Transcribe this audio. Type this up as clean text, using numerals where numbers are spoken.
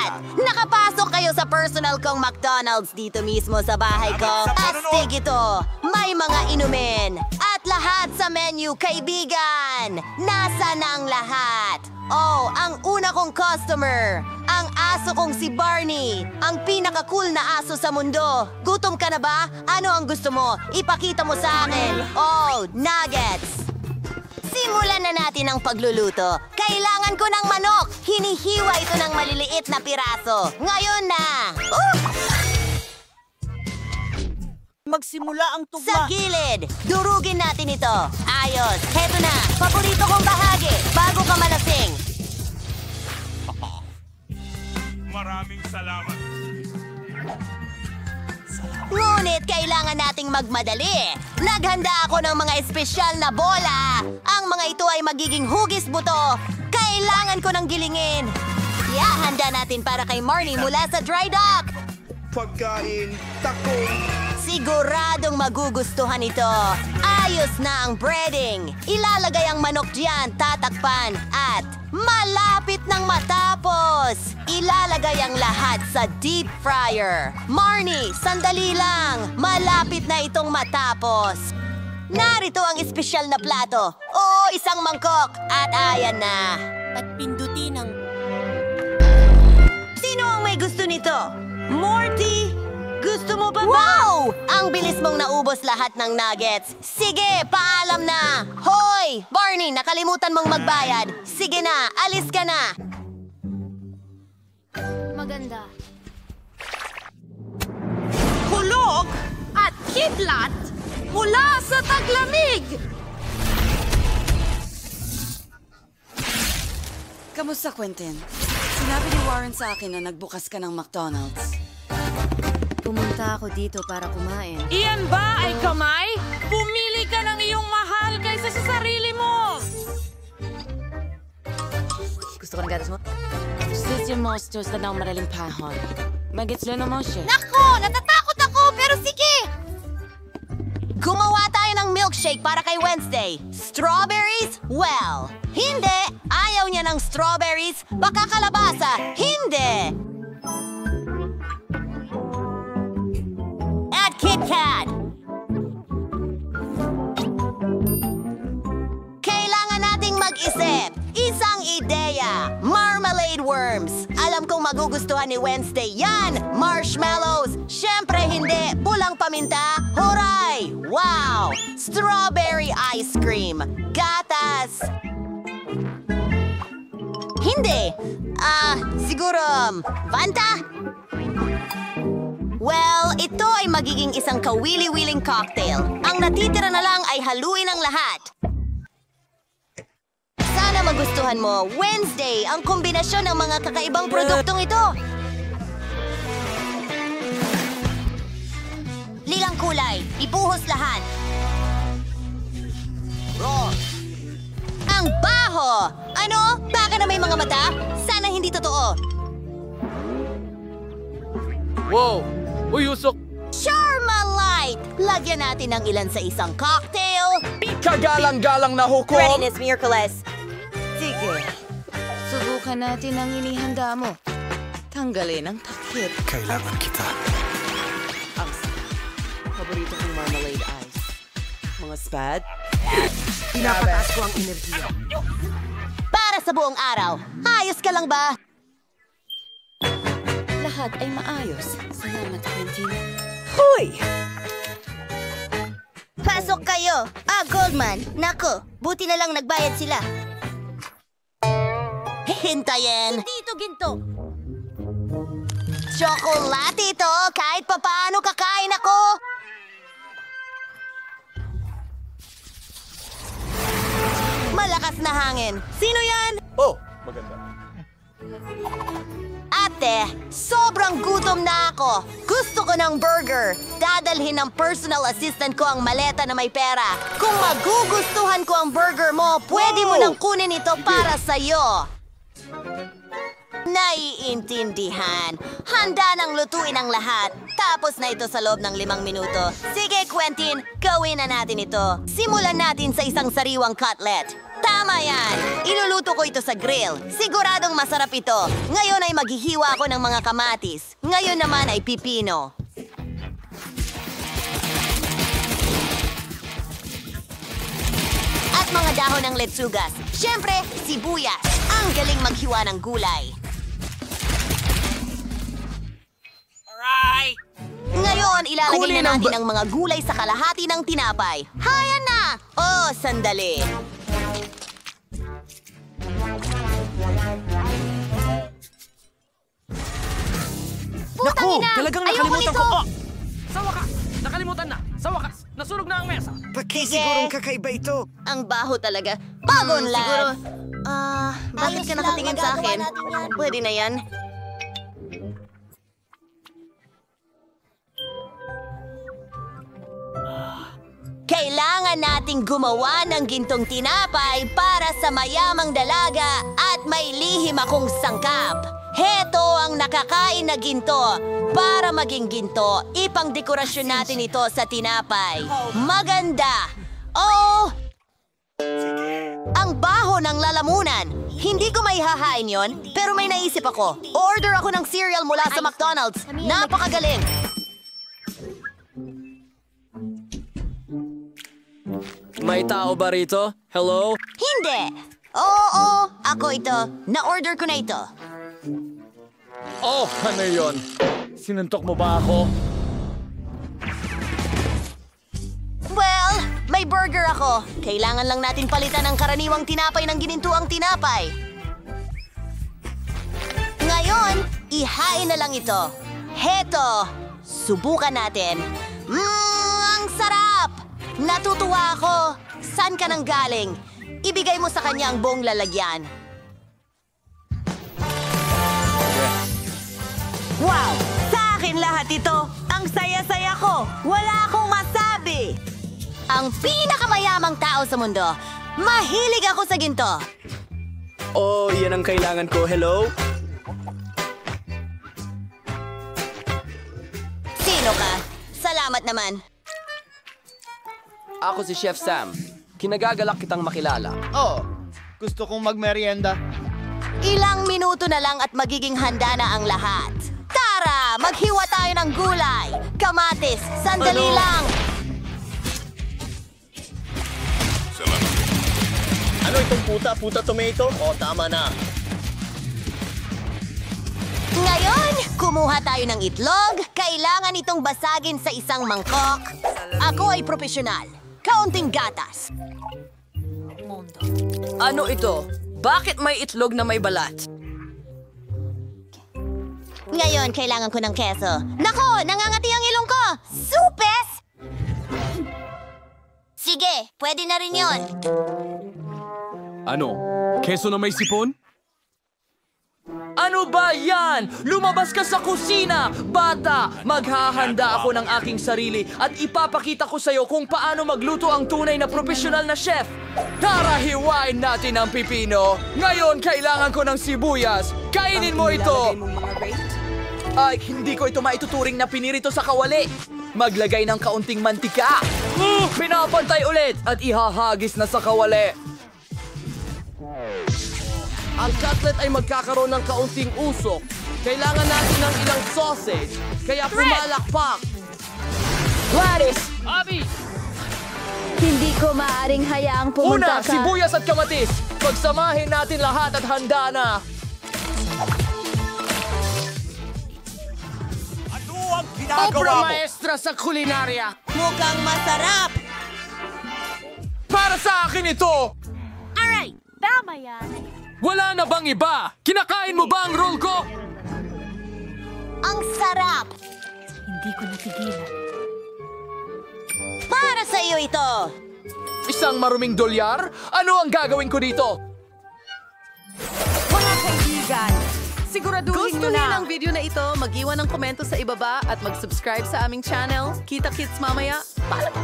lahat! Nakapasok kayo sa personal kong McDonald's dito mismo sa bahay ko. Astig ito! May mga inumin! At lahat sa menu, kaibigan! Nasa na ang lahat? Oh, ang una kong customer! Ang aso kong si Barney! Ang pinaka-cool na aso sa mundo! Gutom ka na ba? Ano ang gusto mo? Ipakita mo sa akin! Oh, nuggets! Simulan na natin ang pagluluto. Kailangan ko ng manok. Hinihiwa ito ng maliliit na piraso. Ngayon na! Magsimula ang Sa tugma. gilid! Durugin natin ito. Ayos. Heto na. Paborito kong bahagi. Bago ka malasing. Maraming salamat. Ngunit kailangan nating magmadali. Naghanda ako ng mga espesyal na bola. Ang mga ito ay magiging hugis buto. Kailangan ko ng gilingin. Ihahanda natin para kay Marnie mula sa dry dock. Pagkain, takong. Siguradong magugustuhan ito. Ayos na ang breading. Ilalagay ang manok diyan, tatakpan, at malapit nang matapos. Ilalagay ang lahat sa deep fryer. Marnie, sandali lang. Malapit na itong matapos. Narito ang espesyal na plato. Oo, isang mangkok. At ayan na. At pindutin ang... Sino ang may gusto nito? Morty? Gusto mo ba? Wow! Ang bilis mong naubos lahat ng nuggets. Sige, paalam na. Hoy! Barney, nakalimutan mong magbayad. Sige na, alis ka na. Maganda. Hulog at kidlat mula sa taglamig! Kamusta, Quentin? Sinabi ni Warren sa akin na nagbukas ka ng McDonald's. Pumunta ako dito para kumain. Iyan ba ay kamay? Pumili ka ng iyong mahal kaysa sa sarili mo! Gusto ko ng gatas mo? Sisyo monsters na ng madaling panahon. Magitslo naman siya. Nako, natatakot ako, pero sige! Gumawa tayo ng milkshake para kay Wednesday. Strawberries? Well, hindi! Ayaw niya ng strawberries. Baka kalabasa. Hindi! At KitKat! Kailangan nating mag-isip. Isang ideya. Marmalade worms. Alam kong magugustuhan ni Wednesday yan. Marshmallows. Siyempre hindi. Pulang paminta. Huray! Wow! Strawberry ice cream. Gatas. Hindi. Siguro, Fanta? Well, ito ay magiging isang kawili-wiling cocktail. Ang natitira na lang ay haluin ang lahat. Sana magustuhan mo, Wednesday, ang kombinasyon ng mga kakaibang produktong ito. Lilang kulay, ibuhos lahat. Ang baho! Ano? Baka na may mga mata? Sana hindi totoo. Wow! Uy, usok! Charmalite! Lagyan natin ng ilan sa isang cocktail. Kagalang-galang na hukom! Readiness, Miraculous. Sige. Subukan natin ang inihanda mo. Tanggalin ang takip. Kailangan kita. Ang paborito kong marmalade ice. Mga spad. Pinapataas ko ang enerhiya. Para sa buong araw, ayos ka lang ba? Lahat ay maayos. Salamat, Quentin. Hoy! Pasok kayo! Goldman! Nako, buti na lang nagbayad sila. Hintayin! Dito ginto. Tsokolate ito! Kahit papaano kakain ako! Malakas na hangin. Sino yan? Oh, maganda. Ate, sobrang gutom na ako. Gusto ko ng burger. Dadalhin ng personal assistant ko ang maleta na may pera. Kung magugustuhan ko ang burger mo, pwede mo nang kunin ito para sa'yo. Naiintindihan. Handa nang lutuin ang lahat. Tapos na ito sa loob ng 5 minuto. Sige, Quentin, gawin na natin ito. Simulan natin sa isang sariwang cutlet. Tama yan! Iluluto ko ito sa grill. Siguradong masarap ito. Ngayon ay maghihiwa ako ng mga kamatis. Ngayon naman ay pipino. At mga dahon ng letsugas. Siyempre, sibuyas. Ang galing maghiwa ng gulay. Alright! Ngayon, ilalagay Kunin na ang natin ang mga gulay sa kalahati ng tinapay. Haya na! Oh, sandali. Naku, talagang nakalimutan ko. Oh! Sa wakas! Nakalimutan na! Sa wakas! Nasunog na ang mesa! Sigurong kakaiba ito. Ang baho talaga. Pagod lad. Siguro, bakit ka nakatingin sa akin? Pwede na yan. Kailangan nating gumawa ng gintong tinapay para sa mayamang dalaga at may lihim akong sangkap. Heto ang nakakain na ginto. Para maging ginto, ipang dekorasyon natin ito sa tinapay. Maganda! Oh! Ang baho ng lalamunan. Hindi ko maihahain yon, pero may naisip ako. Order ako ng cereal mula sa McDonald's. Napakagaling! May tao ba rito? Hello? Hindi! Oo, ako ito. Na-order ko na ito. Oh, ano yon? Sinuntok mo ba ako? Well, may burger ako. Kailangan lang natin palitan ang karaniwang tinapay ng ginintuang tinapay. Ngayon, ihain na lang ito. Heto, subukan natin. Ang sarap! Natutuwa ako. Saan ka nang galing? Ibigay mo sa kanya ang buong lalagyan. Wow! Sa akin lahat ito. Ang saya-saya ko. Wala akong masabi. Ang pinakamayamang tao sa mundo. Mahilig ako sa ginto. Oh, yan ang kailangan ko. Hello? Sino ka? Salamat naman. Ako si Chef Sam. Kinagagalak kitang makilala. Oh, gusto kong magmerienda. Ilang minuto na lang at magiging handa na ang lahat. Tara! Maghiwa tayo ng gulay. Kamatis, sandali Ano? lang. Ano itong puta? Puta tomato? Oh, tama na. Ngayon, kumuha tayo ng itlog. Kailangan itong basagin sa isang mangkok. Ako ay profesional. Kaunting gatas. Ano ito? Bakit may itlog na may balat? Ngayon, kailangan ko ng keso. Nako! Nangangati ang ilong ko! Supes! Sige, pwede na rin yon. Ano? Keso na may sipon? Ano ba yan? Lumabas ka sa kusina! Bata! Maghahanda ako ng aking sarili at ipapakita ko sa'yo kung paano magluto ang tunay na profesional na chef. Tara, hiwain natin ang pipino. Ngayon, kailangan ko ng sibuyas. Kainin mo ito! Ay, hindi ko ito maituturing na pinirito sa kawali. Maglagay ng kaunting mantika. Pinapantay ulit at ihahagis na sa kawali. Ang cutlet ay magkakaroon ng kaunting usok. Kailangan natin ng ilang sausage, kaya pumalakpak. Gladys! Abby! Hindi ko maaaring hayaang pumunta Una, sibuyas at kamatis. Pagsamahin natin lahat at handa na. Ano ang ginagawa mo? maestra sa kulinarya! Mukhang masarap! Para sa akin ito! Alright! Tama yan. Wala na bang iba? Kinakain mo ba ang roll ko? Ang sarap! Hindi ko natigilan. Para sa iyo ito! Isang maruming dolyar? Ano ang gagawin ko dito? Mga kaibigan, siguraduhin Gusto nyo niyo na ng video na ito, mag-iwan ng komento sa ibaba at mag-subscribe sa aming channel. Kita-kits mamaya. Paalam!